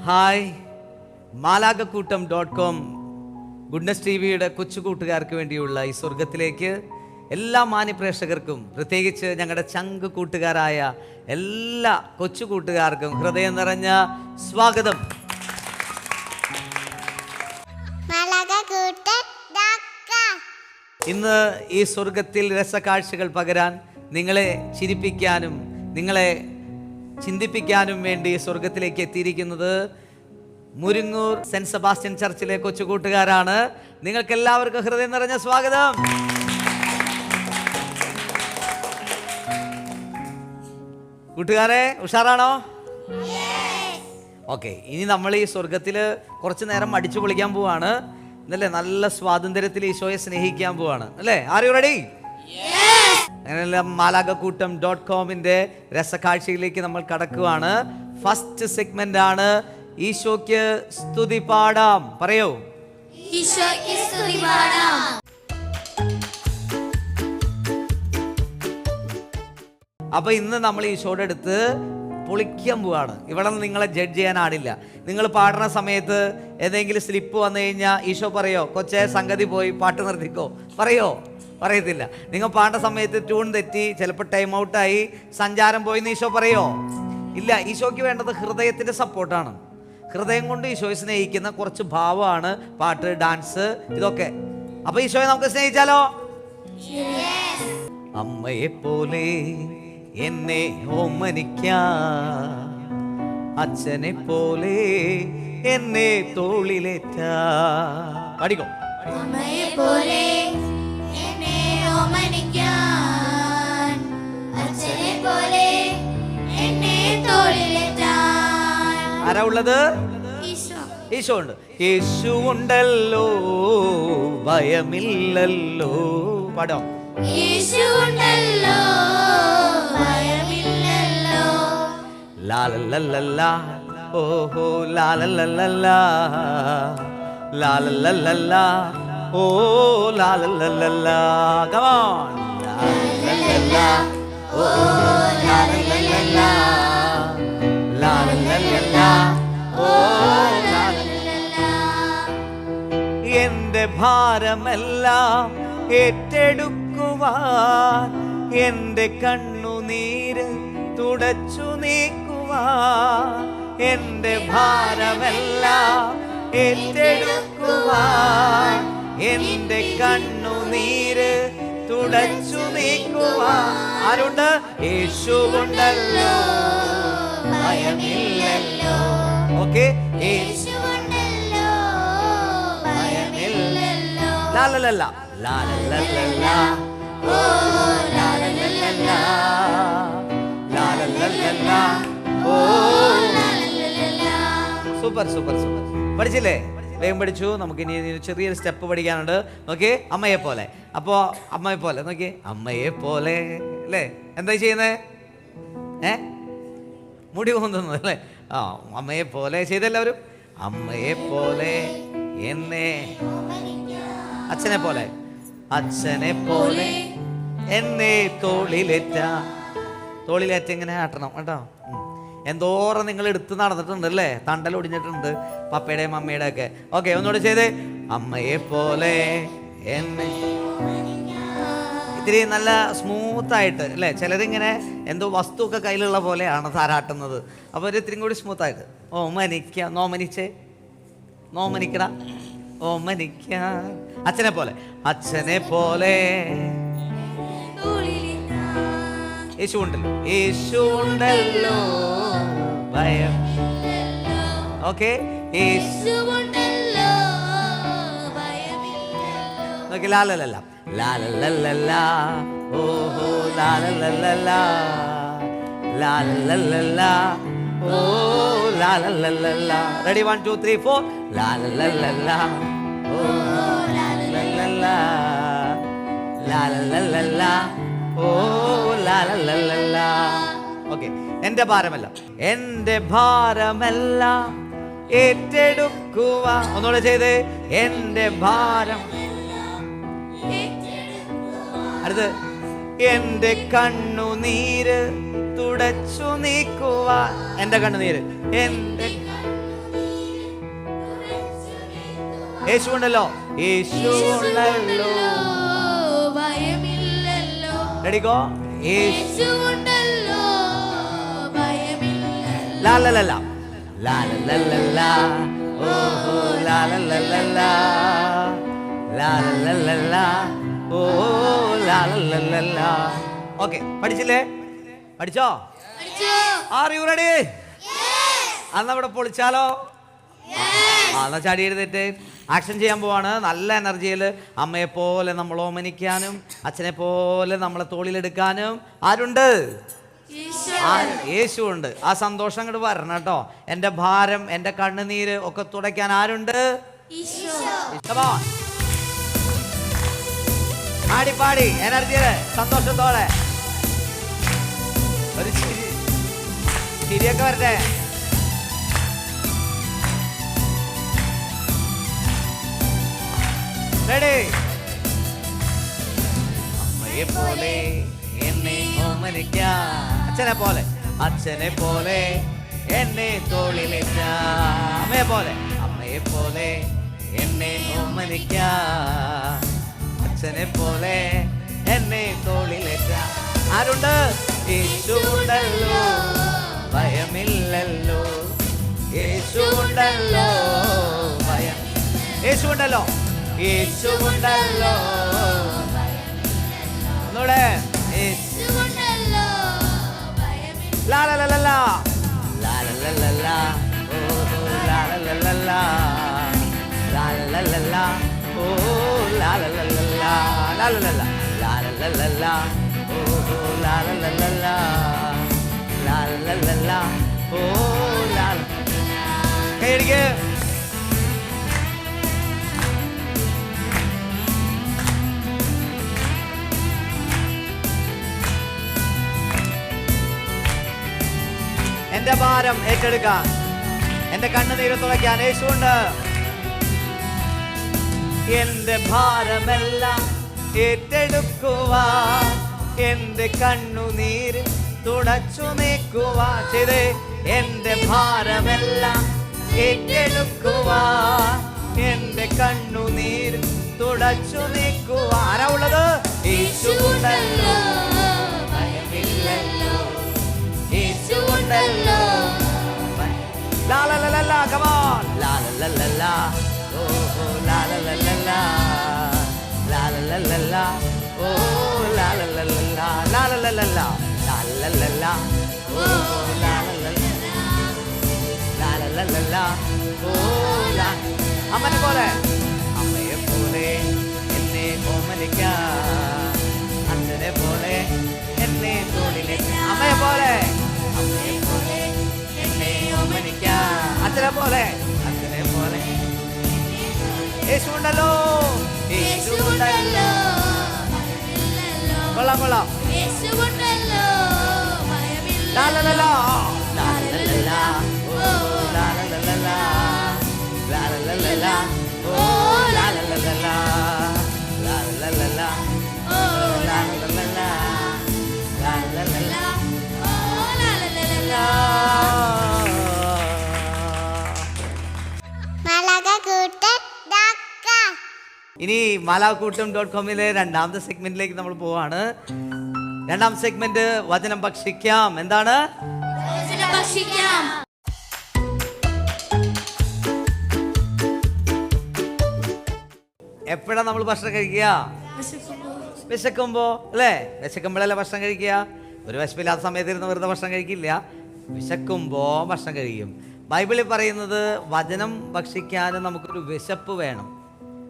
Hi, മാലാകക്കൂട്ടം.com goodness ടിവിയുടെ കൊച്ചുകൂട്ടുകാർക്ക് വേണ്ടിയുള്ള ഈ സ്വർഗത്തിലേക്ക് എല്ലാ മാന്യപ്രേക്ഷകർക്കും, പ്രത്യേകിച്ച് ഞങ്ങളുടെ ചങ്ക് കൂട്ടുകാരായ എല്ലാ കൊച്ചുകൂട്ടുകാർക്കും ഹൃദയം നിറഞ്ഞ സ്വാഗതം. ഇന്ന് ഈ സ്വർഗത്തിൽ രസകാഴ്ചകൾ പകരാൻ, നിങ്ങളെ ചിരിപ്പിക്കാനും നിങ്ങളെ ചിന്തിപ്പിക്കാനും വേണ്ടി സ്വർഗത്തിലേക്ക് എത്തിയിരിക്കുന്നത് മുരിങ്ങൂർ സെന്റ് സെബാസ്റ്റ്യൻ ചർച്ചിലെ കൊച്ചുകൂട്ടുകാരാണ്. നിങ്ങൾക്ക് എല്ലാവർക്കും ഹൃദയം നിറഞ്ഞ സ്വാഗതം. കൂട്ടുകാരെ ഉഷാറാണോ? ഓക്കെ, ഇനി നമ്മൾ ഈ സ്വർഗത്തിൽ കുറച്ചു നേരം അടിച്ചു പൊളിക്കാൻ പോവാണ് അല്ലേ? നല്ല സ്വാതന്ത്ര്യത്തിൽ ഈശോയെ സ്നേഹിക്കാൻ പോവാണ് അല്ലേ? R you ready? അങ്ങനെയെല്ലാം മാലാകക്കൂട്ടം.comന്റെ രസകാഴ്ചയിലേക്ക് നമ്മൾ കടക്കുവാണ്. ഫസ്റ്റ് സെഗ്മെന്റ് ആണ് ഈശോയ്ക്ക് സ്തുതി പാടാം. പറയൂ, ഈശോയ്ക്ക് സ്തുതി പാടാം. അപ്പൊ ഇന്ന് നമ്മൾ ഈശോയുടെ അടുത്ത് പൊളിക്കാൻ പോവാണ്. ഇവിടെ നിങ്ങളെ ജഡ്ജ് ചെയ്യാൻ ആടില്ല. നിങ്ങൾ പാടുന്ന സമയത്ത് ഏതെങ്കിലും സ്ലിപ്പ് വന്നു കഴിഞ്ഞാൽ ഈശോ പറയോ, കൊച്ചേ സംഗതി പോയി, പാട്ട് നിർത്തിക്കോ? പറയോ? പറയത്തില്ല. നിങ്ങൾ പാടുന്ന സമയത്ത് ട്യൂൺ തെറ്റി, ചിലപ്പോൾ ടൈം ഔട്ടായി, സഞ്ചാരം പോയി എന്ന് ഈശോ പറയോ? ഇല്ല. ഈശോയ്ക്ക് വേണ്ടത് ഹൃദയത്തിൻ്റെ സപ്പോർട്ടാണ്. ഹൃദയം കൊണ്ട് ഈശോയെ സ്നേഹിക്കുന്ന കുറച്ച് ഭാവമാണ് പാട്ട്, ഡാൻസ്, ഇതൊക്കെ. അപ്പൊ ഈശോയെ നമുക്ക് സ്നേഹിച്ചാലോ? അമ്മയെ പോലെ എന്നെ ഓമനിക്കാൻ, അച്ഛനെ പോലെ എന്നെ തോളിലേറ്റാൻ. പഠിക്കോ. അമ്മയെ പോലെ എന്നെ ഓമനിക്കാൻ, അച്ഛനെ പോലെ എന്നെ തോളിലേറ്റാൻ. ആരാ ഉള്ളത്? ഈശോ. ഈശോ ഉണ്ട്. യേശു ഉണ്ടല്ലോ, ഭയമില്ലല്ലോ. പാടോ. യേശു ഉണ്ടല്ലോ, ഭയമില്ലല്ലോ. ലാലല്ലല്ല, ഓഹോ ലാലല്ലല്ല, ലാലല്ലല്ല, ഓ ലാലല്ലല്ല. Come on. ലാലല്ലല്ല, ഓ ലാലല്ലല്ല, ലാലല്ലല്ല, ഓ ലാലല്ലല്ല. എന്റെ ഭാരമെല്ലാം ഏറ്റെടുക്കുവാൻ, എന്റെ കണ്ണുനീര് തുടച്ചു നീക്കുവാൻ, എന്റെ ഭാരമെല്ലാം ഏറ്റെടുക്കുവാൻ, എന്റെ കണ്ണുനീര് തുടച്ചു നീക്കുവാൻ. ആരുണ്ട്? യേശുവുണ്ടല്ലോ, ഭയമില്ലല്ലോ. ഓക്കെ, യേശുവുണ്ടല്ലോ, ഭയമില്ലല്ലോ. ലാലല്ലല്ല, ലാലല്ലല്ല, ഓ ലാലല്ലല്ല, ലാലല്ലല്ല, ഓ ലാലല്ലല്ല. Super super super. പഠിച്ചില്ലേ? വേഗം പഠിച്ചു. നമുക്ക് ഇനി ചെറിയൊരു സ്റ്റെപ്പ് പഠിക്കാനുണ്ട്. ഓക്കെ, അമ്മയെ പോലെ. അപ്പോൾ അമ്മയെ പോലെ നോക്കി, അമ്മയെ പോലെ അല്ലേ? എന്താ ചെയ്യുന്നത്? മുടി കൊണ്ടുവന്നത് അല്ലേ? ആ, അമ്മയെ പോലെ ചെയ്തെല്ലാവരും. അമ്മയെ പോലെ എന്നെ, അച്ഛനെ പോലെ, അച്ഛനെ പോലെ എന്നെ തോളിലേറ്റ. തോളിലേറ്റ ഇങ്ങനെ ആട്ടണം കേട്ടോ. എന്തോരം നിങ്ങൾ എടുത്ത് നടന്നിട്ടുണ്ട് അല്ലേ? തണ്ടൽ ഒടിഞ്ഞിട്ടുണ്ട് പപ്പയുടെയും മമ്മയുടെ ഒക്കെ. ഓക്കെ, ഒന്നുകൂടെ ചെയ്തേ. അമ്മയെ പോലെ എന്നെ. ഇത്തിരി നല്ല സ്മൂത്തായിട്ട് അല്ലേ? ചിലരിങ്ങനെ എന്തോ വസ്തുവൊക്കെ കയ്യിലുള്ള പോലെയാണ് താരാട്ടുന്നത്. അപ്പോൾ ഒരു ഇത്തിരി കൂടി സ്മൂത്തായിട്ട്. ഓമനിക്ക, നോമനിച്ചേ, നോമനിക്കട, ഓമനിക്ക. അച്ഛനെ പോലെ, അച്ഛനെ പോലെ. യേശു ഉണ്ടല്ലോ, യേശു ഉണ്ടല്ലോ ഭയം. ഓക്കെ, യേശു ഉണ്ടല്ലോ ഭയമില്ലല്ലോ. നോക്കി, ലാലല്ല ലാലല്ല, ഓഹോ ലാലല്ല ലാലല്ല, ഓ ലാലല്ല. റെഡി, 1 2 3 4. ലാലല്ല, ഓ ലാലല്ല ലാലല്ല, ഓ ലാലല്ല. ഓക്കെ, എന്റെ ഭാരമല്ല, എന്റെ ഭാരമല്ല ഏറ്റെടുക്കുക. ഒന്നുകൂടെ ചെയ്തേ, എന്റെ ഭാരം. അടുത്ത്, എന്റെ കണ്ണുനീര് തുടച്ചു നീക്കുക. എന്റെ കണ്ണുനീര്, എന്റെ യേശു ഉണ്ടല്ലോ, യേശു ഉണ്ടല്ലോ ഭയമില്ലല്ലോ. റെഡിക്കോ, യേശു ഉണ്ടല്ലോ ഭയമില്ലല്ലോ. ലാലല്ല ലാലല്ല, ഓഹോ ലാലല്ല ലാലല്ല, ഓ ലാലല്ല. ഓക്കെ, പഠിച്ചില്ലേ? പഠിച്ചോ? R you ready? അന്ന് അവിടെ പൊളിച്ചാലോ? എന്നാ ചാടി എഴുന്നേറ്റ് ആക്ഷൻ ചെയ്യാൻ പോവാണ്. നല്ല എനർജിയിൽ അമ്മയെ പോലെ നമ്മൾ ഓമനിക്കാനും അച്ഛനെ പോലെ നമ്മളെ തോളിലെടുക്കാനും ആരുണ്ട്? യേശു ഉണ്ട്. ആ സന്തോഷം അങ്ങോട്ട് വരണം കേട്ടോ. എൻ്റെ ഭാരം, എൻ്റെ കണ്ണുനീര് ഒക്കെ തുടയ്ക്കാൻ ആരുണ്ട്? പാടി പാടി എനർജിയില് സന്തോഷത്തോടെ ഒരു ചിരിയൊക്കെ വരട്ടെ. റെഡി? അമ്മയെ പോലെ എന്നെ ഓമനിക്കാൻ, അച്ഛനെ പോലെ, അച്ഛനെ പോലെ എന്നെ തോളിലേറ്റാൻ. അമ്മയെ പോലെ, അമ്മയെ പോലെ എന്നെ ഓമനിക്കാൻ, അച്ഛനെ പോലെ എന്നെ തോളിലേറ്റാൻ ആരുണ്ട്? യേശു ഉണ്ടല്ലോ ഭയമില്ലല്ലോ, യേശു ഉണ്ടല്ലോ ഭയം. യേശു ഉണ്ടല്ലോ, യേശു ഉണ്ടല്ലോ. ഒന്നൂടെ, ലാലല്ല ലാലല്ല, ഓഹോ ലാലല്ല ലാലല്ല, ഓ ലാലല്ല ലാലല്ല ലാലല്ല, ഓഹോ ലാലല്ല ലാലല്ല, ഓ ലാല. കൈയടിക്ക്. എന്റെ ഭാരം ഏറ്റെടുക്കാൻ, എന്റെ കണ്ണുനീര് തുളയ്ക്കാൻ യേശുണ്ട്. എന്റെ ഭാരമെല്ലാം ഏറ്റെടുക്കുവാൻ, എന്റെ കണ്ണുനീര് തുടച്ചു നീക്കുവാൻ. ചെയ്തേ, എന്റെ ഭാരമെല്ലാം ഏറ്റെടുക്കുവാൻ, എന്റെ കണ്ണുനീര് തുടച്ചു നീക്കുവാൻ. ആരാ ഉള്ളത്? യേശു ഉണ്ടല്ലോ ഭയമില്ലല്ലോ, യേശു ഉണ്ടല്ലോ. ലാലല്ല, come on. ലാലല്ല, ഓഹോ ലാലല്ല ലാലല്ല, ഓ ലാലല്ല ലാലല്ല ലാലല്ല, ഓഹോ ലാലല്ല, ഓ ലാ. അമ്മനെ പോലെ, അമ്മയെ പോലെ എന്നെ ഓമനിക്കാൻ, അച്ഛനെ പോലെ എന്നെ തോളിലേക്ക്. അമ്മയെ പോലെ, അമ്മയെ പോലെ എന്നെ ഓമനിക്കാൻ, അച്ഛനെ പോലെ, അച്ഛനെ പോലെ. യേശു ഉണ്ടല്ലോ, യേശു ഉണ്ടല്ലോ. കൊള്ളാം കൊള്ളാം. ലാലല്ല ലാലല്ല, ഓ ലാലല്ല ലാലല്ല, ഓ ലാലല്ല ലാലല്ല, ഓ ലാലല്ല ലാലല്ല. ഇനി malakutam.com-ലെ രണ്ടാമത്തെ സെഗ്മെന്റിലേക്ക് നമ്മൾ പോവാണ്. രണ്ടാം സെഗ്മെന്റ് വചനം ഭക്ഷിക്കാം. എന്താണ്? എപ്പോഴാ നമ്മൾ ഭക്ഷണം കഴിക്കുക? വിശക്കുമ്പോ അല്ലേ? വിശക്കുമ്പോഴല്ലേ ഭക്ഷണം കഴിക്കുക? ഒരു വിശപ്പില്ലാത്ത സമയത്ത് ഇരുന്ന് വെറുതെ ഭക്ഷണം കഴിക്കില്ല, വിശക്കുമ്പോൾ ഭക്ഷണം കഴിക്കും. ബൈബിളിൽ പറയുന്നത് വചനം ഭക്ഷിക്കാനും നമുക്കൊരു വിശപ്പ് വേണം.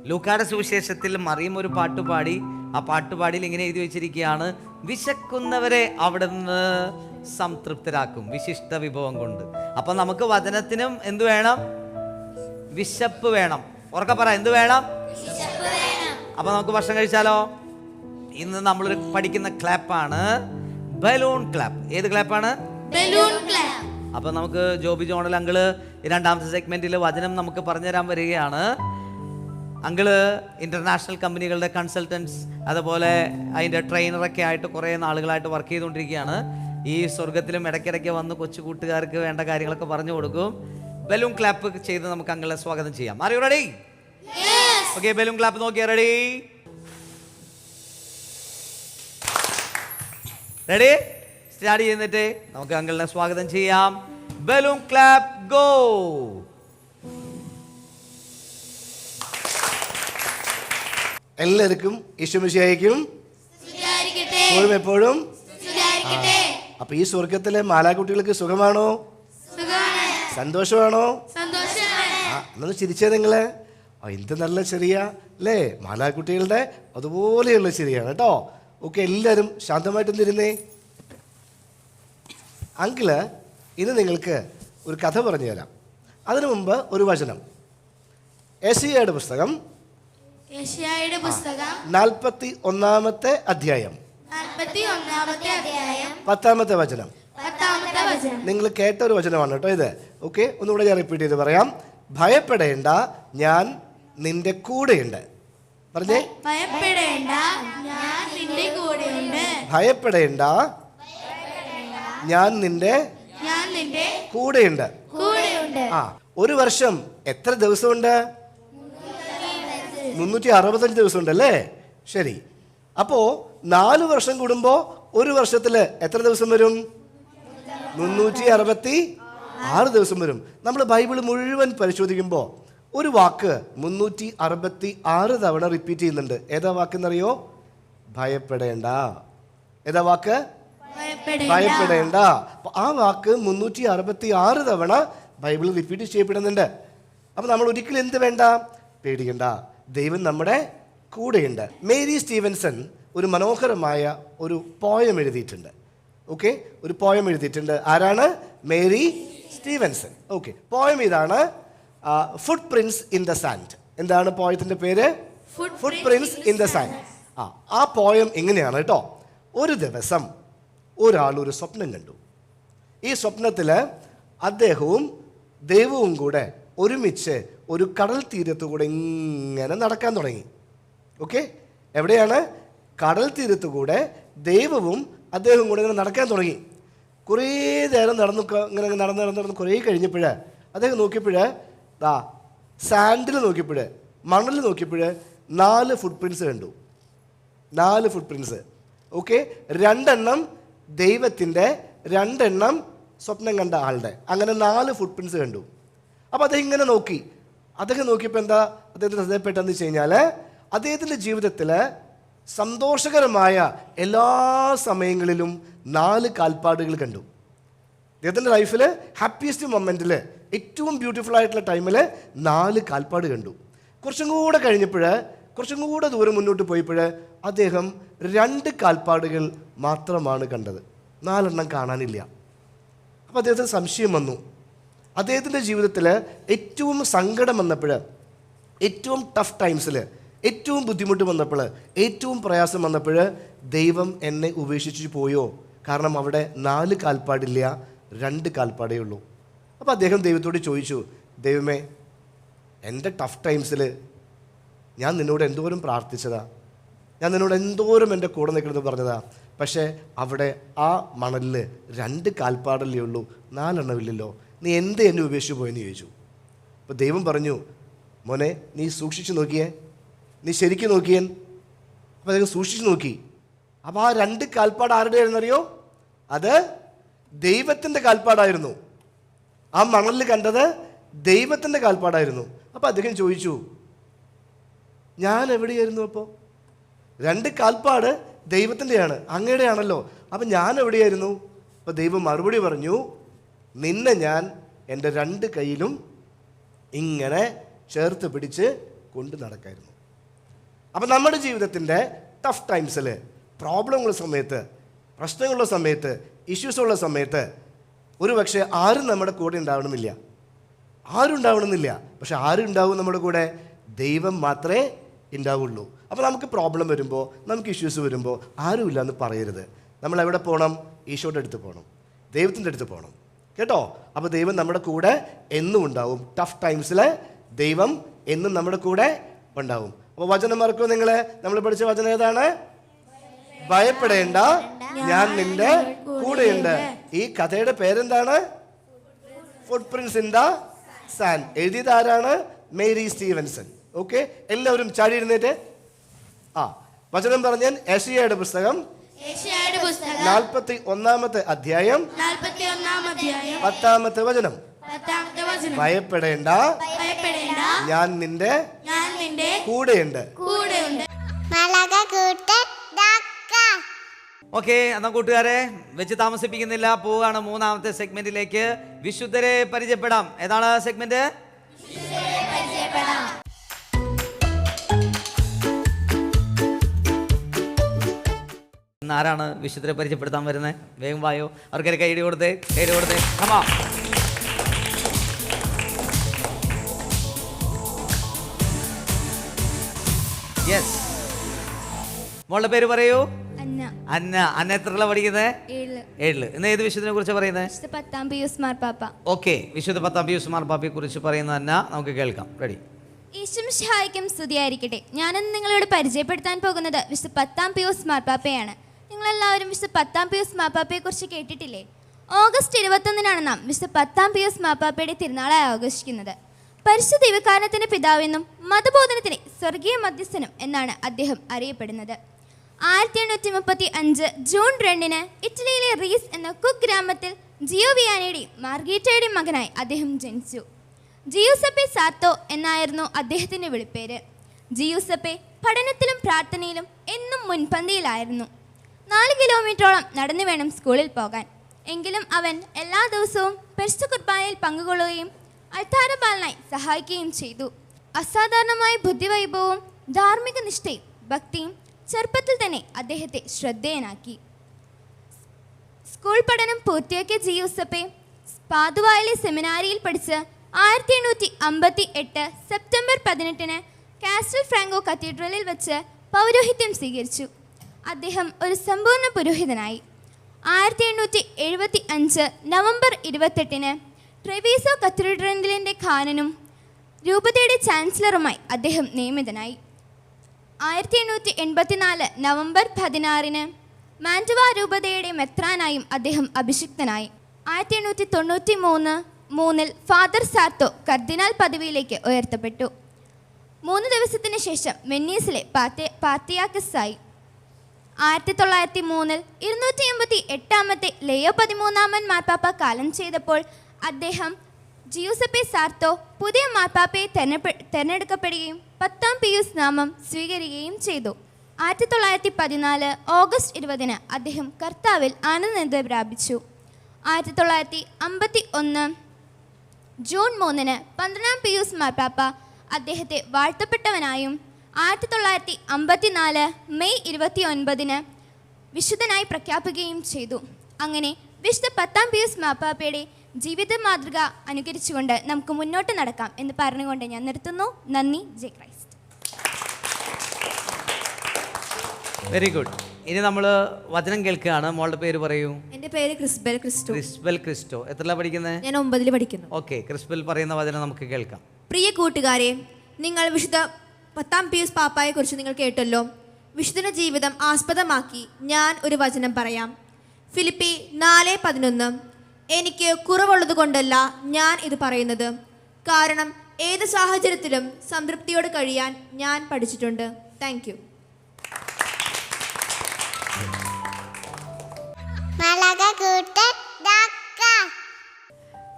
ലൂക്കായുടെ സുവിശേഷത്തിൽ മറിയം ഒരു പാട്ടുപാടി, ആ പാട്ടുപാടിയിൽ ഇങ്ങനെ എഴുതി വെച്ചിരിക്കുകയാണ്, വിശക്കുന്നവരെ അവിടുന്ന് സംതൃപ്തരാക്കും വിശിഷ്ട വിഭവം കൊണ്ട്. അപ്പം നമുക്ക് വചനത്തിനും എന്ത് വേണം? വിശപ്പ് വേണം. ഉറക്കെ പറ, എന്ത് വേണം? അപ്പൊ നമുക്ക് ഭക്ഷണം കഴിച്ചാലോ? ഇന്ന് നമ്മൾ പഠിക്കുന്ന ക്ലാപ്പാണ് ബലൂൺ ക്ലാപ്പ്. ഏത് ക്ലാപ്പാണ്? Balloon clap. അപ്പൊ നമുക്ക് ജോബി ജോണൽ അങ്കിള് രണ്ടാമത്തെ സെഗ്മെന്റിൽ വചനം നമുക്ക് പറഞ്ഞുതരാൻ വരികയാണ്. അങ്കിള് ഇന്റർനാഷണൽ കമ്പനികളുടെ കൺസൾട്ടൻസ് അതുപോലെ അതിൻ്റെ ട്രെയിനറൊക്കെ ആയിട്ട് കുറേ നാളുകളായിട്ട് വർക്ക് ചെയ്തുകൊണ്ടിരിക്കുകയാണ്. ഈ സ്വർഗത്തിലും ഇടയ്ക്കിടയ്ക്ക് വന്ന് കൊച്ചു കൂട്ടുകാർക്ക് വേണ്ട കാര്യങ്ങളൊക്കെ പറഞ്ഞു കൊടുക്കും. ബലൂൺ ക്ലാപ്പ് ചെയ്ത് നമുക്ക് അങ്കിളെ സ്വാഗതം ചെയ്യാം. Are you ready? Okay, balloon clap നോക്കിയാ റെഡി? റെഡി? സ്റ്റാർട്ട് ചെയ്യുന്നിട്ട് നമുക്ക് അങ്കിളിനെ സ്വാഗതം ചെയ്യാം. Balloon clap go. എല്ലാവർക്കും ഈശോമിശിഹായ്ക്കും എപ്പോഴും. അപ്പൊ ഈ സ്വർഗത്തിലെ മാലാകുട്ടികൾക്ക് സുഖമാണോ? സന്തോഷമാണോ? എന്നൊന്ന് ചിരിച്ചേ നിങ്ങള്. എന്ത് നല്ല ചെറിയ അല്ലേ മാലാകുട്ടികളുടെ അതുപോലെയുള്ള ശരിയാണ് കേട്ടോ. ഓക്കെ, എല്ലാവരും ശാന്തമായിട്ട് തിരുന്നേ. അങ്കിള് ഇന്ന് നിങ്ങൾക്ക് ഒരു കഥ പറഞ്ഞു തരാം. അതിനു മുമ്പ് ഒരു വചനം. യെശയ്യായുടെ പുസ്തകം 41-ാമത്തെ അധ്യായം 10-ാമത്തെ വചനം. നിങ്ങൾ കേട്ട ഒരു വചനമാണ് കേട്ടോ ഇത്. ഓക്കെ, ഒന്നുകൂടെ ഞാൻ റിപ്പീറ്റ് ചെയ്ത് പറയാം. ഭയപ്പെടേണ്ട, ഞാൻ നിന്റെ കൂടെയുണ്ട്. പറഞ്ഞേ, ഭയപ്പെടേണ്ട, ഞാൻ നിന്റെ കൂടെയുണ്ട്. ഭയപ്പെടേണ്ട, ഞാൻ നിന്റെ കൂടെയുണ്ട്. ആ, ഒരു വർഷം എത്ര ദിവസമുണ്ട്? 365 ദിവസമുണ്ട് അല്ലേ? ശരി. അപ്പോ 4 വർഷം കൂടുമ്പോ ഒരു വർഷത്തില് എത്ര ദിവസം വരും? 366 ദിവസം വരും. നമ്മൾ ബൈബിൾ മുഴുവൻ പരിശോധിക്കുമ്പോൾ ഒരു വാക്ക് 366 തവണ റിപ്പീറ്റ് ചെയ്യുന്നുണ്ട്. ഏതാ വാക്കെന്നറിയോ? ഭയപ്പെടേണ്ട. ഏതാ വാക്ക്? ഭയപ്പെടേണ്ട. ആ വാക്ക് 366 തവണ ബൈബിളിൽ റിപ്പീറ്റ് ചെയ്യപ്പെടുന്നുണ്ട്. അപ്പൊ നമ്മൾ ഒരിക്കലും എന്ത് വേണ്ട? പേടിക്കണ്ട, ദൈവം നമ്മുടെ കൂടെയുണ്ട്. മേരി സ്റ്റീവൻസൺ ഒരു മനോഹരമായ ഒരു പോയം എഴുതിയിട്ടുണ്ട്. ഓക്കെ, ഒരു പോയം എഴുതിയിട്ടുണ്ട്. ആരാണ്? Mary Stephenson. ഓക്കെ, പോയം ഇതാണ്, ഫുട് പ്രിന്റ്സ് ഇൻ ദ സാൻഡ്. എന്താണ് പോയത്തിന്റെ പേര്? ഫുട് പ്രിന്റ്സ് ഇൻ ദ സാൻഡ്. ആ പോയം എങ്ങനെയാണ് കേട്ടോ. ഒരു ദിവസം ഒരാൾ ഒരു സ്വപ്നം കണ്ടു. ഈ സ്വപ്നത്തിൽ അദ്ദേഹവും ദൈവവും കൂടെ ഒരുമിച്ച് ഒരു കടൽ തീരത്തു കൂടെ ഇങ്ങനെ നടക്കാൻ തുടങ്ങി. ഓക്കെ, എവിടെയാണ്? കടൽ തീരത്തു കൂടെ ദൈവവും അദ്ദേഹവും കൂടെ ഇങ്ങനെ നടക്കാൻ തുടങ്ങി. കുറേ നേരം ഇങ്ങനെ നടന്ന് കുറേ കഴിഞ്ഞപ്പോൾ അദ്ദേഹം നോക്കിയപ്പോൾ സാൻഡിൽ നോക്കിയപ്പോൾ, മണലിൽ നോക്കിയപ്പോൾ 4 ഫുട് പ്രിന്റ്സ് കണ്ടു. 4 ഫുട് പ്രിന്റ്സ്. ഓക്കെ, 2 എണ്ണം ദൈവത്തിൻ്റെ, 2 എണ്ണം സ്വപ്നം കണ്ട ആളുടെ. അങ്ങനെ 4 ഫുട് പ്രിന്റ്സ് കണ്ടു. അപ്പോൾ അദ്ദേഹം ഇങ്ങനെ നോക്കി. അദ്ദേഹം നോക്കിയപ്പോൾ എന്താ അദ്ദേഹത്തിന് ശ്രദ്ധപ്പെട്ടെന്ന് വെച്ച് കഴിഞ്ഞാൽ, അദ്ദേഹത്തിൻ്റെ ജീവിതത്തിൽ സന്തോഷകരമായ എല്ലാ സമയങ്ങളിലും 4 കാൽപ്പാടുകൾ കണ്ടു. അദ്ദേഹത്തിൻ്റെ ലൈഫിൽ ഹാപ്പിയസ്റ്റ് മൊമെൻറ്റിൽ, ഏറ്റവും ബ്യൂട്ടിഫുൾ ആയിട്ടുള്ള ടൈമിൽ 4 കാൽപ്പാട് കണ്ടു. കുറച്ചും കൂടെ കഴിഞ്ഞപ്പോൾ, കുറച്ചും കൂടെ ദൂരം മുന്നോട്ട് പോയപ്പോൾ അദ്ദേഹം 2 കാൽപ്പാടുകൾ മാത്രമാണ് കണ്ടത്. 4 എണ്ണം കാണാനില്ല. അപ്പോൾ അദ്ദേഹത്തിന് സംശയം വന്നു. അദ്ദേഹത്തിൻ്റെ ജീവിതത്തിൽ ഏറ്റവും സങ്കടം വന്നപ്പോൾ, ഏറ്റവും ടഫ് ടൈംസിൽ, ഏറ്റവും ബുദ്ധിമുട്ട് വന്നപ്പോൾ, ഏറ്റവും പ്രയാസം വന്നപ്പോൾ ദൈവം എന്നെ ഉപേക്ഷിച്ച് പോയോ? കാരണം അവിടെ 4 കാൽപ്പാടില്ല, 2 കാൽപ്പാടേ ഉള്ളൂ. അപ്പോൾ അദ്ദേഹം ദൈവത്തോട് ചോദിച്ചു, ദൈവമേ, എൻ്റെ ടഫ് ടൈംസിൽ ഞാൻ നിന്നോട് എന്തോരം പ്രാർത്ഥിച്ചതാ, ഞാൻ നിന്നോട് എന്തോരം എൻ്റെ കൂടെ നിൽക്കണമെന്ന് പറഞ്ഞതാ. പക്ഷേ അവിടെ ആ മണലിൽ 2 കാൽപ്പാടല്ലേ ഉള്ളൂ, 4 എണ്ണമില്ലല്ലോ. നീ എന്ത് എന്നെ ഉപേക്ഷിച്ച് പോയെന്ന് ചോദിച്ചു. അപ്പോൾ ദൈവം പറഞ്ഞു, മോനെ, നീ സൂക്ഷിച്ചു നോക്കിയേ, നീ ശരിക്കും നോക്കിയേ. അപ്പോൾ അദ്ദേഹം സൂക്ഷിച്ചു നോക്കി. അപ്പോൾ ആ 2 കാൽപ്പാട് ആരുടെ ആയിരുന്നറിയോ? അത് ദൈവത്തിൻ്റെ കാൽപ്പാടായിരുന്നു. ആ മണലിൽ കണ്ടത് ദൈവത്തിൻ്റെ കാൽപ്പാടായിരുന്നു. അപ്പോൾ അദ്ദേഹം ചോദിച്ചു, ഞാൻ എവിടെയായിരുന്നു? അപ്പോൾ 2 കാൽപ്പാട് ദൈവത്തിൻ്റെയാണ്, അങ്ങയുടെയാണല്ലോ. അപ്പം ഞാൻ എവിടെയായിരുന്നു? അപ്പം ദൈവം മറുപടി പറഞ്ഞു, നിന്നെ ഞാൻ എൻ്റെ 2 കൈയിലും ഇങ്ങനെ ചേർത്ത് പിടിച്ച് കൊണ്ട് നടക്കായിരുന്നു. അപ്പം നമ്മുടെ ജീവിതത്തിൻ്റെ ടഫ് ടൈംസിൽ, പ്രോബ്ലമുള്ള സമയത്ത്, പ്രശ്നങ്ങളുള്ള സമയത്ത്, ഇഷ്യൂസുള്ള സമയത്ത് ഒരു പക്ഷേ ആരും നമ്മുടെ കൂടെ ഉണ്ടാവണമെന്നില്ല, ആരും ഉണ്ടാവണമെന്നില്ല. പക്ഷെ ആരും ഉണ്ടാവും നമ്മുടെ കൂടെ? ദൈവം മാത്രമേ ഉണ്ടാവുള്ളൂ. അപ്പോൾ നമുക്ക് പ്രോബ്ലം വരുമ്പോൾ, നമുക്ക് ഇഷ്യൂസ് വരുമ്പോൾ ആരുമില്ല എന്ന് പറയരുത്. നമ്മൾ എവിടെ പോകണം? ഈശോയുടെ അടുത്ത് പോകണം, ദൈവത്തിൻ്റെ അടുത്ത് പോകണം, കേട്ടോ? അപ്പോൾ ദൈവം നമ്മുടെ കൂടെ എന്നും ഉണ്ടാവും. ടഫ് ടൈംസിൽ ദൈവം എന്നും നമ്മുടെ കൂടെ ഉണ്ടാവും. അപ്പോൾ വചനം മറക്കുമോ നിങ്ങൾ? നമ്മൾ പഠിച്ച വചനം ഏതാണ്? ഭയപ്പെടേണ്ട, ഞാൻ നിന്റെ കൂടെയുണ്ട്. ഈ കഥയുടെ പേരെന്താണ്? ഫുട് പ്രിന്റ്സ് ഇൻ ദ സാൻഡ്. എഴുതിയത് ആരാണ്? Mary Stephenson. ഓക്കെ, എല്ലാവരും ചാടി എഴുന്നേറ്റ്. വചനം പറഞ്ഞാൽ യെശയ്യായുടെ പുസ്തകം 41-ാമത്തെ അധ്യായം 10-ാമത്തെ വചനം. ഭയപ്പെടേണ്ട, ഞാൻ നിന്റെ കൂടെയുണ്ട്. ഓക്കെ, എന്നാ കൂട്ടുകാരെ വെച്ച് താമസിപ്പിക്കുന്നില്ല, പോവുകയാണ് 3-ാമത്തെ സെഗ്മെന്റിലേക്ക്. വിശുദ്ധരെ പരിചയപ്പെടാം. ഏതാണ് സെഗ്മെന്റ്? ഇന്ന് ആരാണ് വിശുദ്ധരെ പരിചയപ്പെടുത്താൻ വരുന്നത്? വേഗം വായോ, അവർക്കൊരു കൈയ്യടി കൊടുത്തേ, കൈയ്യടി കൊടുത്തേ. കമാ. യെസ്, മോളുടെ പേര് പറയൂ. അന്ന. അന്ന എത്രയുള്ള പഠിക്കുന്നത്? 7. ഇന്ന് ഏത് വിശുദ്ധനെ കുറിച്ച് പറയുന്നത്? ഓക്കെ, വിശുദ്ധ 10 പിയൂസ് മാർപ്പാപ്പയെ കുറിച്ച് പറയുന്ന അന്ന നമുക്ക് കേൾക്കാം. റെഡി? ഈശ്വംശിഹായിക്കും സ്തുതിയായിരിക്കട്ടെ. ഞാനിന്ന് നിങ്ങളോട് പരിചയപ്പെടുത്താൻ പോകുന്നത് വിശുദ്ധ 10 പിയൂസ് മാർപ്പാപ്പയാണ്. നിങ്ങളെല്ലാവരും വിശുദ്ധ 10 പിയൂസ് മാർപ്പാപ്പയെ കുറിച്ച് കേട്ടിട്ടില്ലേ? ഓഗസ്റ്റ് 21-നാണ് നാം വിശുദ്ധ 10 പിയൂസ് മാർപ്പാപ്പയുടെ തിരുനാളായി ആഘോഷിക്കുന്നത്. പരിശുദ്ധ ദൈവകാരണത്തിന്റെ പിതാവെന്നും മതബോധനത്തിന് സ്വർഗീയ മധ്യസ്ഥനും എന്നാണ് അദ്ദേഹം അറിയപ്പെടുന്നത്. 1835 ജൂൺ 2-ന് ഇറ്റലിയിലെ റീസ് എന്ന കുഗ്രാമത്തിൽ ജിയോവിയാനയുടെയും മാർഗീറ്റയുടെയും മകനായി അദ്ദേഹം ജനിച്ചു. ജിയൂസപ്പെ സാർത്തോ എന്നായിരുന്നു അദ്ദേഹത്തിൻ്റെ വിളിപ്പേര്. ജിയൂസപ്പെ പഠനത്തിലും പ്രാർത്ഥനയിലും എന്നും മുൻപന്തിയിലായിരുന്നു. 4 കിലോമീറ്ററോളം നടന്നു വേണം സ്കൂളിൽ പോകാൻ. എങ്കിലും അവൻ എല്ലാ ദിവസവും പരിശുദ്ധ കുർബാനയിൽ പങ്കുകൊള്ളുകയും അൾത്താരപാലനായി സഹായിക്കുകയും ചെയ്തു. അസാധാരണമായ ബുദ്ധിവൈഭവവും ധാർമ്മിക നിഷ്ഠയും ഭക്തിയും ചെറുപ്പത്തിൽ തന്നെ അദ്ദേഹത്തെ ശ്രദ്ധേയനാക്കി. സ്കൂൾ പഠനം പൂർത്തിയാക്കിയ ജിയൂസപ്പെ പാതുവായിലെ സെമിനാരിയിൽ പഠിച്ച് 1858 സെപ്റ്റംബർ 18-ന് കാസ്റ്റൽ ഫ്രാങ്കോ കത്തീഡ്രലിൽ വെച്ച് പൗരോഹിത്യം സ്വീകരിച്ചു. അദ്ദേഹം ഒരു സമ്പൂർണ്ണ പുരോഹിതനായി. 1875 നവംബർ 28-ന് ട്രെവീസോ കത്തീഡ്രലിൻ്റെ ഖാനനും രൂപതയുടെ ചാൻസലറുമായി അദ്ദേഹം നിയമിതനായി. 1884 നവംബർ 16-ന് മാൻറ്റുവ രൂപതയുടെ മെത്രാനായും അദ്ദേഹം അഭിഷിക്തനായി. 1893-ൽ ഫാദർ സാർത്തോ കർദിനാൾ പദവിയിലേക്ക് ഉയർത്തപ്പെട്ടു. 3 ദിവസത്തിന് ശേഷം വെന്നീസിലെ പാത്തിയാക്കസായി. 1903-ൽ 288-ാമത്തെ ലെയോ 13-ാമൻ മാർപ്പാപ്പ കാലം ചെയ്തപ്പോൾ അദ്ദേഹം ജിയൂസപ്പെ സാർത്തോ പുതിയ മാർപ്പാപ്പയെ തെരഞ്ഞെടുക്കപ്പെടുകയും 10 പിയൂസ് നാമം സ്വീകരിക്കുകയും ചെയ്തു. 1914 ഓഗസ്റ്റ് 20-ന് അദ്ദേഹം കർത്താവിൽ ആനന്ദനിദ്ര പ്രാപിച്ചു. 1951 ജൂൺ 3-ന് 12-ാം പിയൂസ് മാർപ്പാപ്പ അദ്ദേഹത്തെ വാഴ്ത്തപ്പെട്ടവനായും 1954 മെയ് 29-ന് വിശുദ്ധനായി പ്രഖ്യാപിക്കുകയും ചെയ്തു. അങ്ങനെ വിശുദ്ധ 10-ാം പിയൂസ് മാർപ്പാപ്പയുടെ ജീവിത മാതൃക അനുകരിച്ചുകൊണ്ട് നമുക്ക് മുന്നോട്ട് നടക്കാം എന്ന് പറഞ്ഞുകൊണ്ട് ഞാൻ നിർത്തുന്നു. നന്ദി. ജയ് ക്രൈസ്റ്റ്. Very good. ഇനി നമ്മൾ വചനം കേൾക്കുകയാണ്. മോളുടെ പേര് പറയൂ. എൻ്റെ പേര് ക്രിസ്ബൽ ക്രിസ്റ്റോ. ക്രിസ്ബൽ ക്രിസ്റ്റോ. എത്രല്ല പഠിക്കുന്നത്? ഞാൻ 9-ൽ പഠിക്കുന്നു. ഓക്കെ, ക്രിസ്ബൽ പറയുന്ന വചനം നമുക്ക് കേൾക്കാം. പ്രിയ കൂട്ടുകാരെ, നിങ്ങൾ വിശുദ്ധ 10-ാം പിയൂസ് പാപ്പായെ കുറിച്ച് നിങ്ങൾ കേട്ടല്ലോ. വിശുദ്ധ ജീവിതം ആസ്പദമാക്കി ഞാൻ ഒരു വചനം പറയാം. ഫിലിപ്പി 4:11. എനിക്ക് കുറവുള്ളത് കൊണ്ടല്ല ഞാൻ ഇത് പറയുന്നത്, കാരണം ഏത് സാഹചര്യത്തിലും സംതൃപ്തിയോട് കഴിയാൻ ഞാൻ പഠിച്ചിട്ടുണ്ട്. Thank you.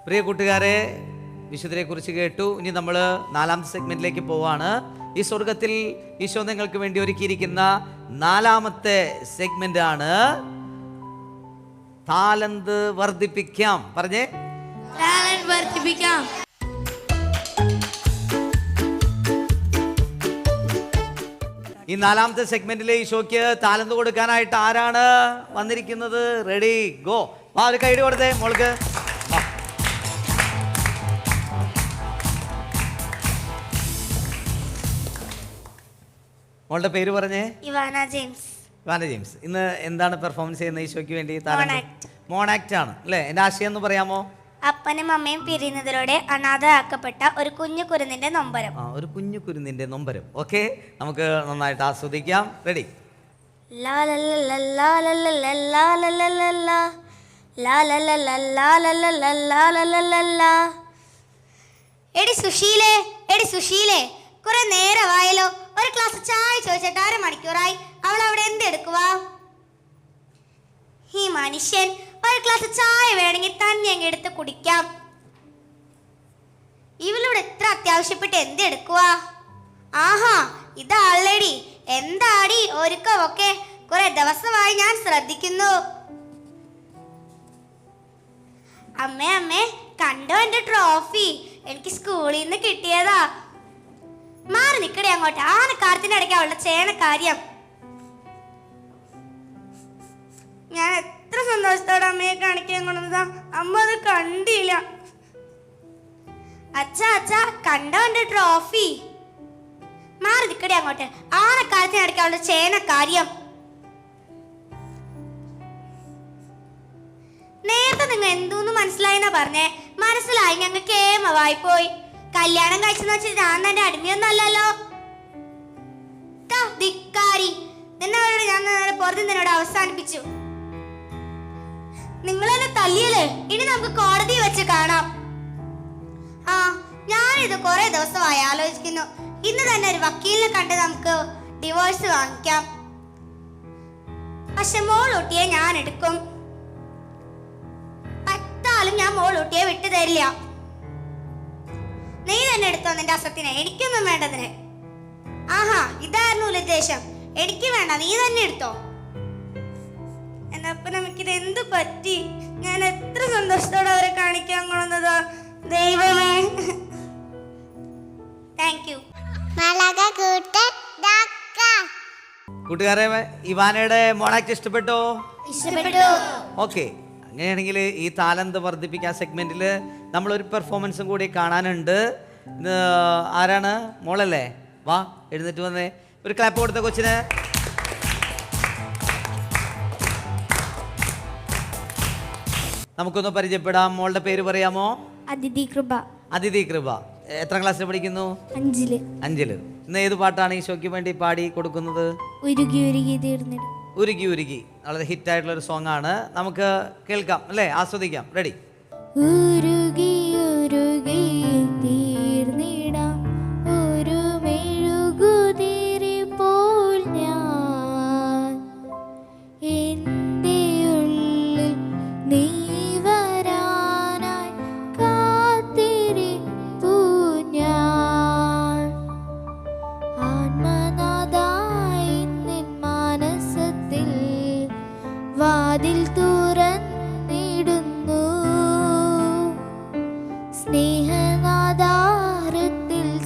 പ്രിയ കൂട്ടുകാരെ, വിശുദ്ധരെ കുറിച്ച് കേട്ടു. ഇനി നമ്മൾ 4-ാമത്തെ സെഗ്മെന്റിലേക്ക് പോവാണ്. ഈ സ്വർഗത്തിൽ ഈശോ നിങ്ങൾക്ക് വേണ്ടി ഒരുക്കിയിരിക്കുന്ന 4-ാമത്തെ സെഗ്മെന്റ് ആണ് താലന്ത് വർദ്ധിപ്പിക്കാം. പറഞ്ഞേ, ടാലന്റ് വർദ്ധിപ്പിക്കാം. ഈ നാലാമത്തെ സെഗ്മെന്റിലെ ഈ ഷോയ്ക്ക് താലന്ത് കൊടുക്കാനായിട്ട് ആരാണ് വന്നിരിക്കുന്നത്? Ready go. വാ, ഒരു കൈഡി കൊടുത്തേ മോൾക്ക്. വാ. മോളുടെ പേര് പറഞ്ഞേ. Ivana James. Ivana James. ഇന്ന് എന്താണ് പെർഫോമൻസ് ചെയ്യുന്നത് ഈ ഷോയ്ക്ക് വേണ്ടി? മോണാക്ട്. മോണാക്ട് ആണ് അല്ലേ? എൻ്റെ ആശയം എന്ന് പറയാമോ? അപ്പനും അമ്മയും പിരിയുന്നതിലൂടെ അനാഥയാക്കപ്പെട്ട ഒരു കുഞ്ഞു കുരുന്നിന്റെ നൊമ്പരം. ഒരു കുഞ്ഞു കുരുന്നിന്റെ നൊമ്പരം. ഓക്കെ, നമുക്ക് നന്നായിട്ട് ആസ്വദിക്കാം. റെഡി. എടി സുശീലേ, എടി സുശീലേ, കുറെ നേരമായല്ലോ. ഒരു ഗ്ലാസ് ചായ ചോദിച്ചിട്ട് 1/2 മണിക്കൂറായി. അവൾ അവിടെ എന്തെടുക്കുവാ? ഈ മനുഷ്യൻ ഒരു ഗ്ലാസ് ചായ വേണമെങ്കിൽ തന്നെ അങ്ങ് എടുത്ത് കുടിക്കാം. ഇവളോട് എത്ര അത്യാവശ്യപ്പെട്ട് എന്തെടുക്കുവാ? ആഹാ, ഇതാളടി. എന്താടി ഒരുക്കമൊക്കെ? കുറെ ദിവസമായി ഞാൻ ശ്രദ്ധിക്കുന്നു. അമ്മേ അമ്മേ, കണ്ടോ എന്റെ ട്രോഫി? എനിക്ക് സ്കൂളിൽ നിന്ന് കിട്ടിയതാ. മാറി നിക്കടേ അങ്ങോട്ട്. ആനക്കാരത്തിനിടയ്ക്ക് അവളുടെ ചേനക്കാര്യം. ഞാൻ എത്ര സന്തോഷത്തോടെ അമ്മയെ കാണിക്കാൻ കൊണ്ടുവന്നതാ. അമ്മ അത് കണ്ടില്ല. അച്ഛാ അച്ഛാ, കണ്ടോ എന്റെ ട്രോഫി? മാറി നിക്കടേ അങ്ങോട്ട്. ആനക്കാരത്തിനിടയ്ക്ക് അവളുടെ ചേനക്കാര്യം. നേരത്തെ നിങ്ങൾ എന്തോന്ന് മനസ്സിലായിന്നാ പറഞ്ഞേ? മനസ്സിലായി, ഞങ്ങൾ കേമവായി പോയി. കല്യാണം കഴിച്ചെന്ന് വെച്ചാൽ ഞാൻ തന്നെ അടിമയൊന്നും അല്ലല്ലോ. ധിക്കാരി, നിന്നവരോട് ഞാൻ പുറത്ത് നിന്നോട് അവസാനിപ്പിച്ചു. നിങ്ങളെന്നെ തല്ലിയല്ലേ? ഇനി നമുക്ക് കോടതി വെച്ച് കാണാം. ആ, ഞാനിത് കുറെ ദിവസമായി ആലോചിക്കുന്നു. ഇന്ന് തന്നെ ഒരു വക്കീലിനെ കണ്ട് നമുക്ക് ഡിവോഴ്സ് വാങ്ങിക്കാം. പക്ഷെ മോളൂട്ടിയെ ഞാൻ എടുക്കും. പറ്റാലും ഞാൻ മോളൂട്ടിയെ വിട്ടു തരില്ല. നീ തന്നെ എടുത്തോ നിന്റെ അസത്തിനെ, എനിക്കൊന്നും വേണ്ടതിന്. ആഹാ, ഇതായിരുന്നു ഉദ്ദേശം. എനിക്ക് വേണ്ട, നീ തന്നെ എടുത്തോ. എന്നപ്പോ നമുക്കിത് എന്ത് പറ്റി? ഞാൻ എത്ര സന്തോഷത്തോടെ അവരെ കാണിക്കാൻ കൊള്ളുന്നതാ. ദൈവമേ, താങ്ക് യു. കൂട്ടുകാരെ, ഇവാനയുടെ മോണാക്ട് ഇഷ്ടപ്പെട്ടോ? ഇഷ്ടപ്പെട്ടു. ഓക്കെ, അങ്ങനെയാണെങ്കിൽ ഈ താലന്ത് വർദ്ധിപ്പിക്കാൻ സെഗ്മെന്റിൽ നമ്മളൊരു പെർഫോമൻസും കൂടി കാണാനുണ്ട്. ആരാണ്? മോളല്ലേ? വാ, എഴുന്നേറ്റ് വന്നേ. ഒരു ക്ലാപ്പ് കൊടുത്ത കൊച്ചിന്. നമുക്കൊന്ന് പരിചയപ്പെടാം. മോളുടെ പേര് പറയാമോ? അതിഥി കൃപ. അതിഥി കൃപ. എത്ര ക്ലാസ്സിൽ പഠിക്കുന്നു? 5. 5. ഇന്ന് ഏത് പാട്ടാണ് ഈ ഷോയ്ക്ക് വേണ്ടി പാടി കൊടുക്കുന്നത്? ഉരുകി ഉരുകി തീർന്നിടും. ഉരുകി ഉരുകി വളരെ ഹിറ്റായിട്ടുള്ള ഒരു സോങ് ആണ്. നമുക്ക് കേൾക്കാം അല്ലേ? ആസ്വദിക്കാം. റെഡി. ഉരുകി ഉരുകി തീർന്നിടാം ഒരു മെഴുകുതിരി പോൽ ഞാൻ, എൻ്റെ ഉള്ളിൽ നീ വരാനായി കാത്തിരിപ്പു ഞാൻ. ആത്മനാഥായി നിൻ മാനസത്തിൽ വാതിൽ തുറന്നിടുന്നു. സ്നേഹനാദാരത്തിൽ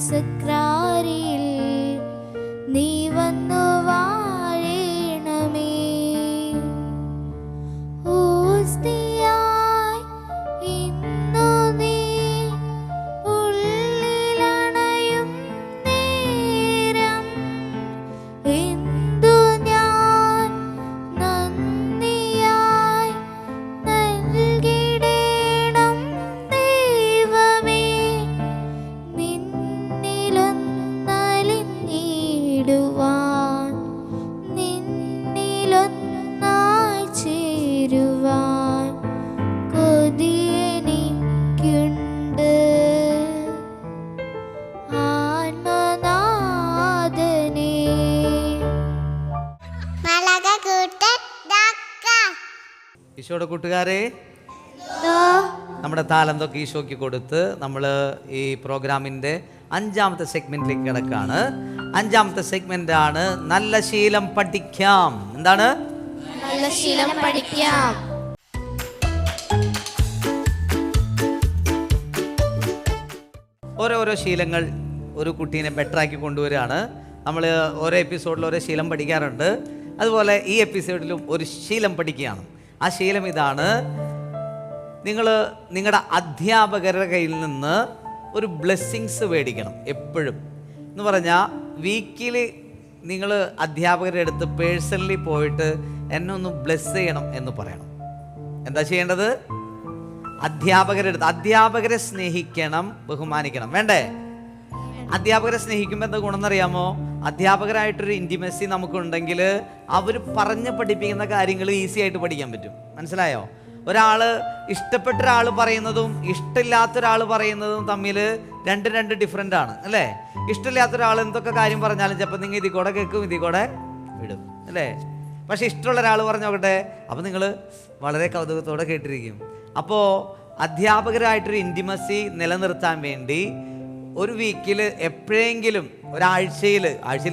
സക്രാരിയിൽ നീ വന്നു വാഴണമേ. ഓസ്തിയായി ഇന്നു നീ ഉള്ളിലണയും നേരം എന്തു ഞാൻ നന്ദിയായി നൽകിടേണം ദൈവമേ. നിന്നിലൊന്നലിഞ്ഞിടുവാൻ, നിന്നിലൊന്നായി ചേരുവാൻ കൊതിയെനിക്കുണ്ട്. ആത്മനാഥനേ. ഈശോയുടെ കൂട്ടുകാരെ, നമ്മുടെ താലന്തൊക്കെ ഈശോയ്ക്ക് കൊടുത്ത് നമ്മൾ ഈ പ്രോഗ്രാമിൻ്റെ 5ാമത്തെ സെഗ്മെന്റിലേക്ക് കിടക്കാണ്. 5ാമത്തെ സെഗ്മെന്റ് ആണ് നല്ല ശീലം പഠിക്കാം. എന്താണ്? നല്ല ശീലം പഠിക്കാം. ഓരോരോ ശീലങ്ങൾ ഒരു കുട്ടീനെ ബെറ്ററാക്കി കൊണ്ടുവരികയാണ്. നമ്മൾ ഓരോ എപ്പിസോഡിൽ ഓരോ ശീലം പഠിക്കാറുണ്ട്. അതുപോലെ ഈ എപ്പിസോഡിലും ഒരു ശീലം പഠിക്കുകയാണ്. ആ ശീലം ഇതാണ്: നിങ്ങൾ നിങ്ങളുടെ അധ്യാപകരുടെ കയ്യിൽ നിന്ന് ഒരു ബ്ലെസ്സിങ്സ് മേടിക്കണം എപ്പോഴും. എന്ന് പറഞ്ഞാൽ വീക്കിലി നിങ്ങൾ അധ്യാപകരുടെ അടുത്ത് പേഴ്സണലി പോയിട്ട് എന്നെ ഒന്ന് ബ്ലെസ് ചെയ്യണം എന്ന് പറയണം. എന്താ ചെയ്യേണ്ടത്? അധ്യാപകരുടെ അടുത്ത്. അധ്യാപകരെ സ്നേഹിക്കണം, ബഹുമാനിക്കണം, വേണ്ടേ? അധ്യാപകരെ സ്നേഹിക്കുമ്പോൾ എന്താ ഗുണം എന്നറിയാമോ? അധ്യാപകരായിട്ടൊരു ഇൻറ്റിമസി നമുക്കുണ്ടെങ്കിൽ അവർ പറഞ്ഞ് പഠിപ്പിക്കുന്ന കാര്യങ്ങൾ ഈസി ആയിട്ട് പഠിക്കാൻ പറ്റും. മനസ്സിലായോ? ഇഷ്ടപ്പെട്ട ഒരാൾ പറയുന്നതും ഇഷ്ടമില്ലാത്ത ഒരാൾ പറയുന്നതും തമ്മിൽ രണ്ട് ഡിഫറെൻ്റ് ആണ്, അല്ലേ? ഇഷ്ടമില്ലാത്ത ഒരാൾ എന്തൊക്കെ കാര്യം പറഞ്ഞാലും ചിലപ്പോൾ നിങ്ങൾ ഇതിൽ കൂടെ കേൾക്കും, ഇതിൽ കൂടെ വിടും, അല്ലേ? പക്ഷെ ഇഷ്ടമുള്ള ഒരാൾ പറഞ്ഞോട്ടെ, അപ്പോൾ നിങ്ങൾ വളരെ കൗതുകത്തോടെ കേട്ടിരിക്കും. അപ്പോൾ അധ്യാപകരായിട്ടൊരു ഇൻറ്റിമസി നിലനിർത്താൻ വേണ്ടി ഒരു വീക്കിൽ എപ്പോഴെങ്കിലും ആഴ്ചയിൽ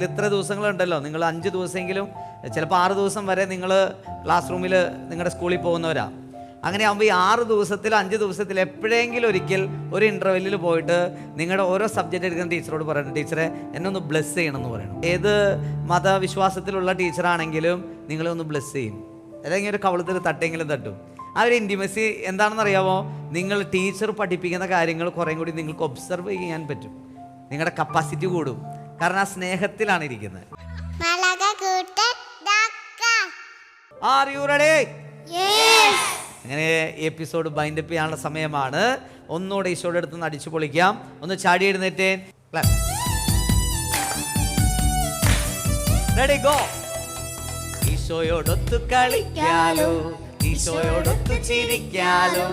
ഇത്ര ദിവസങ്ങളുണ്ടല്ലോ, നിങ്ങൾ 5 ദിവസമെങ്കിലും, ചിലപ്പോൾ 6 ദിവസം വരെ നിങ്ങൾ ക്ലാസ് റൂമിൽ നിങ്ങളുടെ സ്കൂളിൽ പോകുന്നവരാ. അങ്ങനെ ആകുമ്പോൾ ഈ 6 ദിവസത്തിൽ 5 ദിവസത്തിൽ എപ്പോഴെങ്കിലും ഒരിക്കൽ ഒരു ഇൻ്റർവെല്ലിൽ പോയിട്ട് നിങ്ങളുടെ ഓരോ സബ്ജക്റ്റ് എടുക്കുന്ന ടീച്ചറോട് പറയണം, ടീച്ചറെ എന്നെ ഒന്ന് ബ്ലെസ് ചെയ്യണം എന്ന് പറയണം. ഏത് മതവിശ്വാസത്തിലുള്ള ടീച്ചറാണെങ്കിലും നിങ്ങളെ ഒന്ന് ബ്ലെസ് ചെയ്യും, അല്ലെങ്കിൽ ഒരു കവളത്തിൽ തട്ടെങ്കിലും തട്ടും. ആ ഒരു ഇൻറ്റിമസി എന്താണെന്ന് അറിയാമോ? നിങ്ങൾ ടീച്ചർ പഠിപ്പിക്കുന്ന കാര്യങ്ങൾ കുറേ കൂടി നിങ്ങൾക്ക് ഒബ്സർവ് ചെയ്യാൻ പറ്റും, നിങ്ങളുടെ കപ്പാസിറ്റി കൂടും. കാരണം ആ സ്നേഹത്തിലാണ് ഇരിക്കുന്നത്. R you ready? അങ്ങനെ എപ്പിസോഡ് ബൈൻഡപ്പ് ചെയ്യാനുള്ള സമയമാണ്. ഒന്നുകൂടെ ഈശോയുടെ അടുത്ത് നിന്ന് അടിച്ചു പൊളിക്കാം. ഒന്ന് ചാടി എഴുന്നേറ്റേ. Ready go. ഈശോയോടൊത്ത് കളിക്കാലോ, ഈശോയോടൊത്ത് ചിരിക്കാലോ,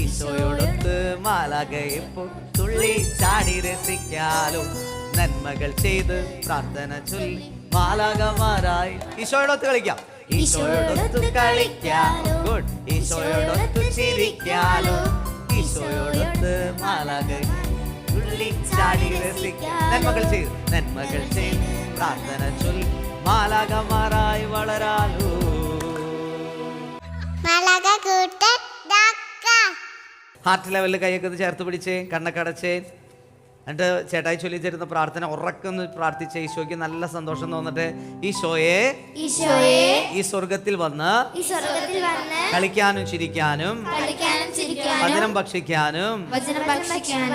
ഈശോയോടൊത്ത് മാലാഖയെപ്പോൾ തുള്ളി ചാടി രസിക്കാലോ, നന്മകൾ ചെയ്ത് പ്രാർത്ഥന ചൊല്ലി മാലാഖമാരായി ഈശോയോടൊത്ത് കളിക്കാം. ഈശോയോടൊത്ത് കളിക്കാലോ, ഗുഡ്. ഈശോയോടൊത്ത് ചിരിക്കാലോ, ഈശോയോടൊത്ത് മാലാഖയെ തുള്ളി ചാടി രസിക്കാം, നന്മകൾ ചെയ്ത് പ്രാർത്ഥന ചൊല്ലി മാലാഖമാരായി വളരാലോ. ഹാർട്ട് ലെവലിൽ കൈയൊക്കെ ചേർത്ത് പിടിച്ചേ, കണ്ണൊക്കെ അടച്ചേ. എന്നിട്ട് ചേട്ടായി ചൊല്ലി തരുന്ന പ്രാർത്ഥന ഉറക്കൊന്ന് പ്രാർത്ഥിച്ച ഈശോയ്ക്ക് നല്ല സന്തോഷം തോന്നട്ടെ. ഈശോയെ ഈ സ്വർഗത്തിൽ വന്ന് കളിക്കാനും ചിരിക്കാനും വചനം ഭക്ഷിക്കാനും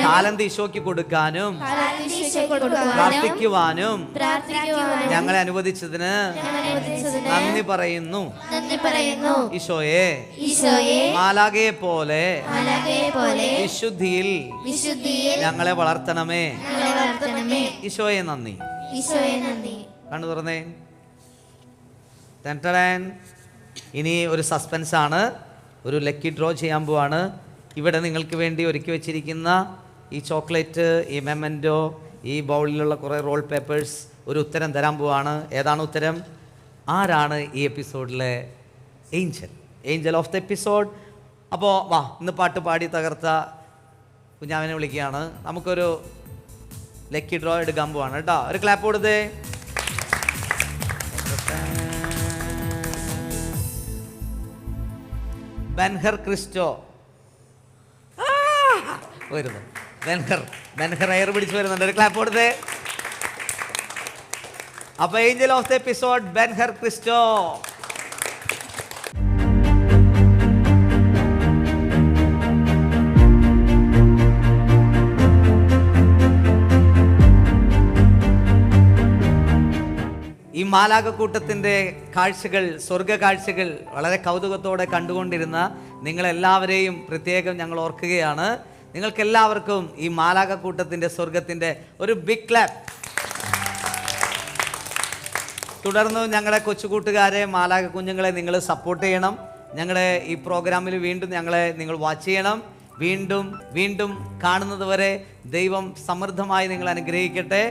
താലന്ത് ഈശോയ്ക്ക് കൊടുക്കാനും പ്രാർത്ഥിക്കുവാനും ഞങ്ങളെ അനുവദിച്ചതിന് നന്ദി പറയുന്നു. ഈശോയെ മാലാഖയെ പോലെ വിശുദ്ധിയിൽ ഞങ്ങളെ വളർത്തണമേ. ഈശോയെ നന്ദി. കണ്ണു തുറന്നേ. ഇനി ഒരു സസ്പെൻസ് ആണ്, ഒരു ലക്കി ഡ്രോ ചെയ്യാൻ പോവാണ്. ഇവിടെ നിങ്ങൾക്ക് വേണ്ടി ഒരുക്കി വെച്ചിരിക്കുന്ന ഈ ചോക്ലേറ്റ്, ഈ മെമൻറ്റോ, ഈ ബൗളിലുള്ള കുറേ റോൾ പേപ്പേഴ്സ്, ഒരു ഉത്തരം തരാൻ പോവാണ്. ഏതാണ് ഉത്തരം? ആരാണ് ഈ എപ്പിസോഡിലെ ഏഞ്ചൽ ഓഫ് ദ എപ്പിസോഡ്? അപ്പോൾ വാ, ഇന്ന് പാട്ട് പാടി തകർത്ത കുഞ്ഞാവിനെ വിളിക്കുകയാണ്. നമുക്കൊരു ലക്കി ഡ്രോ എടുക്കാൻ പോവാണ് കേട്ടോ. ഒരു ക്ലാപ്പ് കൊടുത്തേ. ബെൻഹർ ക്രിസ്റ്റോ വരുന്നു. ബെൻഹർ എയർ പിടിച്ച് വരുന്നുണ്ട്. ഒരു ക്ലാപ്പ് കൊടുത്തേ. അപ്പൊ angel of the episode Benhur Christo. ഈ മാലാഖക്കൂട്ടത്തിൻ്റെ കാഴ്ചകൾ, സ്വർഗ കാഴ്ചകൾ വളരെ കൗതുകത്തോടെ കണ്ടുകൊണ്ടിരുന്ന നിങ്ങളെല്ലാവരെയും പ്രത്യേകം ഞങ്ങൾ ഓർക്കുകയാണ്. നിങ്ങൾക്കെല്ലാവർക്കും ഈ മാലാഖക്കൂട്ടത്തിൻ്റെ സ്വർഗത്തിൻ്റെ ഒരു ബിഗ് ക്ലാപ്പ്. തുടർന്ന് ഞങ്ങളുടെ കൊച്ചുകൂട്ടുകാരെ, മാലാഖ കുഞ്ഞുങ്ങളെ നിങ്ങൾ സപ്പോർട്ട് ചെയ്യണം. ഞങ്ങളുടെ ഈ പ്രോഗ്രാമിൽ വീണ്ടും നിങ്ങൾ വാച്ച് ചെയ്യണം. വീണ്ടും കാണുന്നത് വരെ ദൈവം സമൃദ്ധമായി നിങ്ങൾ അനുഗ്രഹിക്കട്ടെ.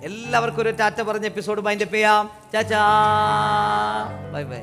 എല്ലാവർക്കും ഒരു ടാറ്റ പറഞ്ഞ് എപ്പിസോഡ് വൈൻഡപ്പ് ചെയ്യാം. ചാച്ചാ, ബൈ ബൈ.